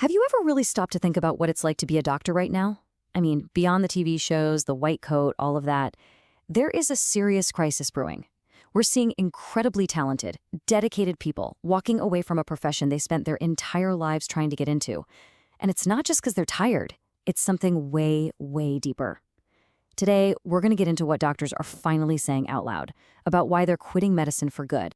Have you ever really stopped to think about what it's like to be a doctor right now? I mean, beyond the TV shows, the white coat, all of that, there is a serious crisis brewing. We're seeing incredibly talented, dedicated people walking away from a profession they spent their entire lives trying to get into. And it's not just because they're tired. It's something way, way deeper. Today, we're going to get into what doctors are finally saying out loud about why they're quitting medicine for good.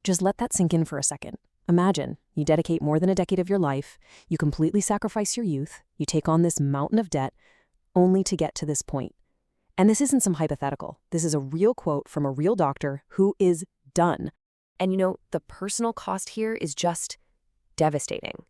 Just let that sink in for a second. Imagine you dedicate more than a decade of your life, you completely sacrifice your youth, you take on this mountain of debt, only to get to this point. And this isn't some hypothetical. This is a real quote from a real doctor who is done. And the personal cost here is just devastating.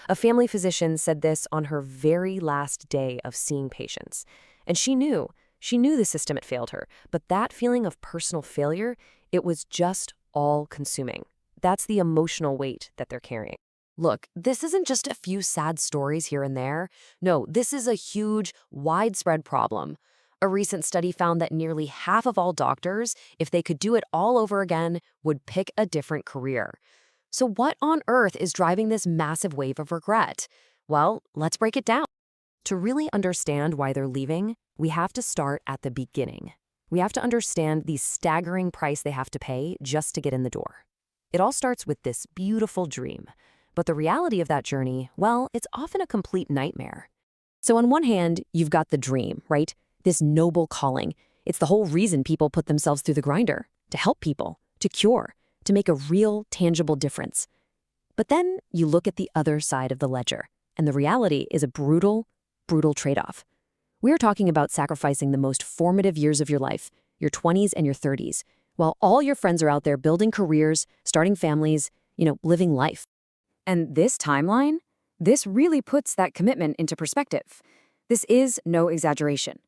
A family physician said this on her very last day of seeing patients. And she knew the system had failed her, but that feeling of personal failure, it was just all-consuming. That's the emotional weight that they're carrying. Look, this isn't just a few sad stories here and there. No, this is a huge, widespread problem. A recent study found that nearly half of all doctors, if they could do it all over again, would pick a different career. So what on earth is driving this massive wave of regret? Well, let's break it down. To really understand why they're leaving, we have to start at the beginning. We have to understand the staggering price they have to pay just to get in the door. It all starts with this beautiful dream. But the reality of that journey, well, it's often a complete nightmare. So on one hand, you've got the dream, right? This noble calling. It's the whole reason people put themselves through the grinder, to help people, to cure, to make a real, tangible difference. But then you look at the other side of the ledger, and the reality is a brutal, brutal trade-off. We're talking about sacrificing the most formative years of your life, your 20s and your 30s, while all your friends are out there building careers, starting families, living life. And this timeline, this really puts that commitment into perspective. This is no exaggeration.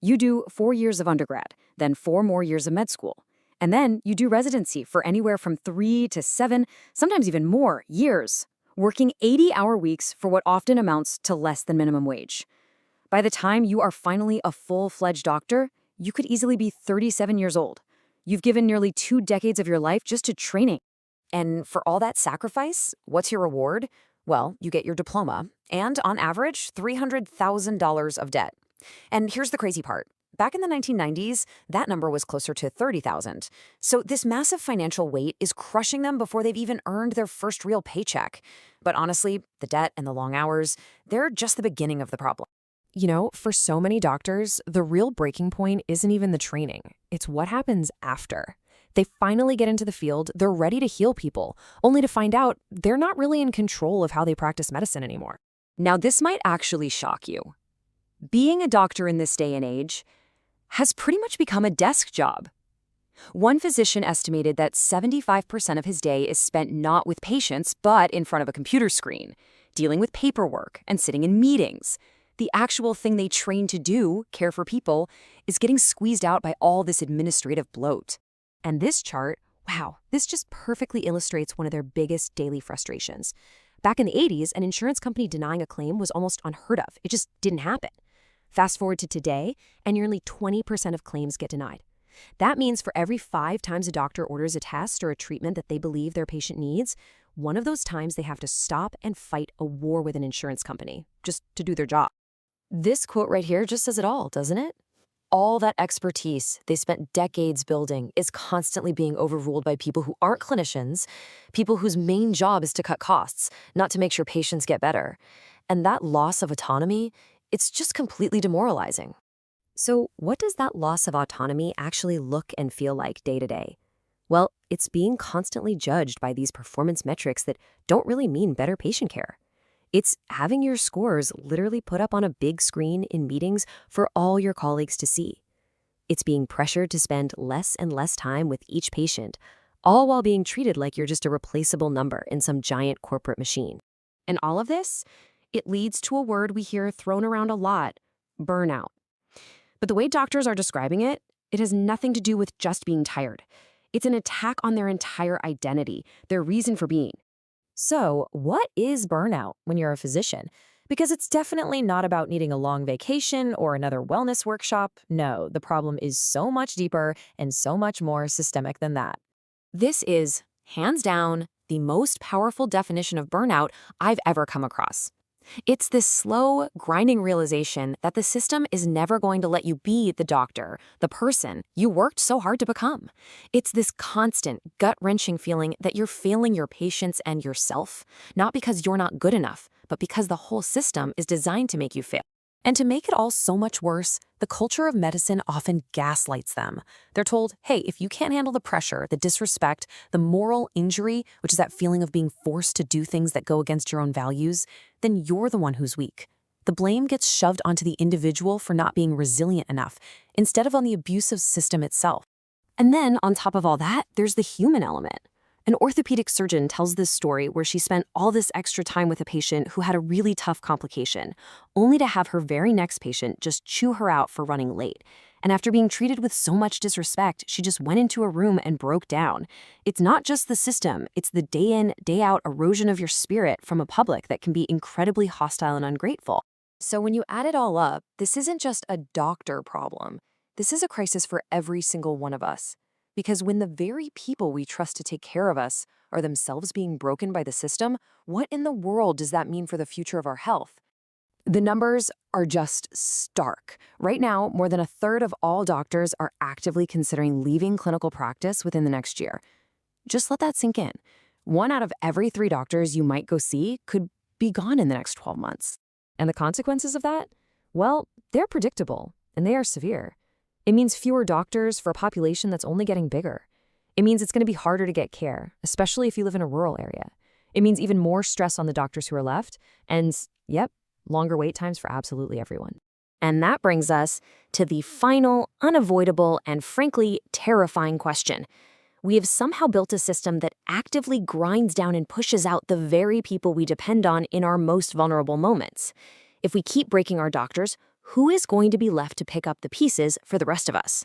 You do 4 years of undergrad, then 4 more years of med school. And then you do residency for anywhere from 3 to 7, sometimes even more, years, working 80-hour weeks for what often amounts to less than minimum wage. By the time you are finally a full-fledged doctor, you could easily be 37 years old. You've given nearly 2 decades of your life just to training. And for all that sacrifice, what's your reward? Well, you get your diploma, and on average, $300,000 of debt. And here's the crazy part. Back in the 1990s, that number was closer to $30,000. So this massive financial weight is crushing them before they've even earned their first real paycheck. But honestly, the debt and the long hours, they're just the beginning of the problem. For so many doctors, the real breaking point isn't even the training. It's what happens after. They finally get into the field, they're ready to heal people, only to find out they're not really in control of how they practice medicine anymore. Now, this might actually shock you. Being a doctor in this day and age has pretty much become a desk job. One physician estimated that 75% of his day is spent not with patients, but in front of a computer screen, dealing with paperwork and sitting in meetings. The actual thing they train to do, care for people, is getting squeezed out by all this administrative bloat. And this chart, wow, this just perfectly illustrates one of their biggest daily frustrations. Back in the 80s, an insurance company denying a claim was almost unheard of. It just didn't happen. Fast forward to today, and nearly 20% of claims get denied. That means for every 5 times a doctor orders a test or a treatment that they believe their patient needs, one of those times they have to stop and fight a war with an insurance company just to do their job. This quote right here just says it all, doesn't it? All that expertise they spent decades building is constantly being overruled by people who aren't clinicians, people whose main job is to cut costs, not to make sure patients get better. And that loss of autonomy, it's just completely demoralizing. So what does that loss of autonomy actually look and feel like day to day? Well, it's being constantly judged by these performance metrics that don't really mean better patient care. It's having your scores literally put up on a big screen in meetings for all your colleagues to see. It's being pressured to spend less and less time with each patient, all while being treated like you're just a replaceable number in some giant corporate machine. And all of this, it leads to a word we hear thrown around a lot, burnout. But the way doctors are describing it, it has nothing to do with just being tired. It's an attack on their entire identity, their reason for being. So, what is burnout when you're a physician? Because it's definitely not about needing a long vacation or another wellness workshop. No, the problem is so much deeper and so much more systemic than that. This is, hands down, the most powerful definition of burnout I've ever come across. It's this slow, grinding realization that the system is never going to let you be the doctor, the person you worked so hard to become. It's this constant, gut-wrenching feeling that you're failing your patients and yourself, not because you're not good enough, but because the whole system is designed to make you fail. And to make it all so much worse, the culture of medicine often gaslights them. They're told, hey, if you can't handle the pressure, the disrespect, the moral injury, which is that feeling of being forced to do things that go against your own values, then you're the one who's weak. The blame gets shoved onto the individual for not being resilient enough, instead of on the abusive system itself. And then, on top of all that, there's the human element. An orthopedic surgeon tells this story where she spent all this extra time with a patient who had a really tough complication, only to have her very next patient just chew her out for running late. And after being treated with so much disrespect, she just went into a room and broke down. It's not just the system, it's the day in, day out erosion of your spirit from a public that can be incredibly hostile and ungrateful. So when you add it all up, this isn't just a doctor problem. This is a crisis for every single one of us. Because when the very people we trust to take care of us are themselves being broken by the system, what in the world does that mean for the future of our health? The numbers are just stark. Right now, more than a third of all doctors are actively considering leaving clinical practice within the next year. Just let that sink in. 1 out of every 3 doctors you might go see could be gone in the next 12 months. And the consequences of that? Well, they're predictable, and they are severe. It means fewer doctors for a population that's only getting bigger. It means it's going to be harder to get care, especially if you live in a rural area. It means even more stress on the doctors who are left, and, yep, longer wait times for absolutely everyone. And that brings us to the final, unavoidable, and frankly, terrifying question. We have somehow built a system that actively grinds down and pushes out the very people we depend on in our most vulnerable moments. If we keep breaking our doctors, who is going to be left to pick up the pieces for the rest of us?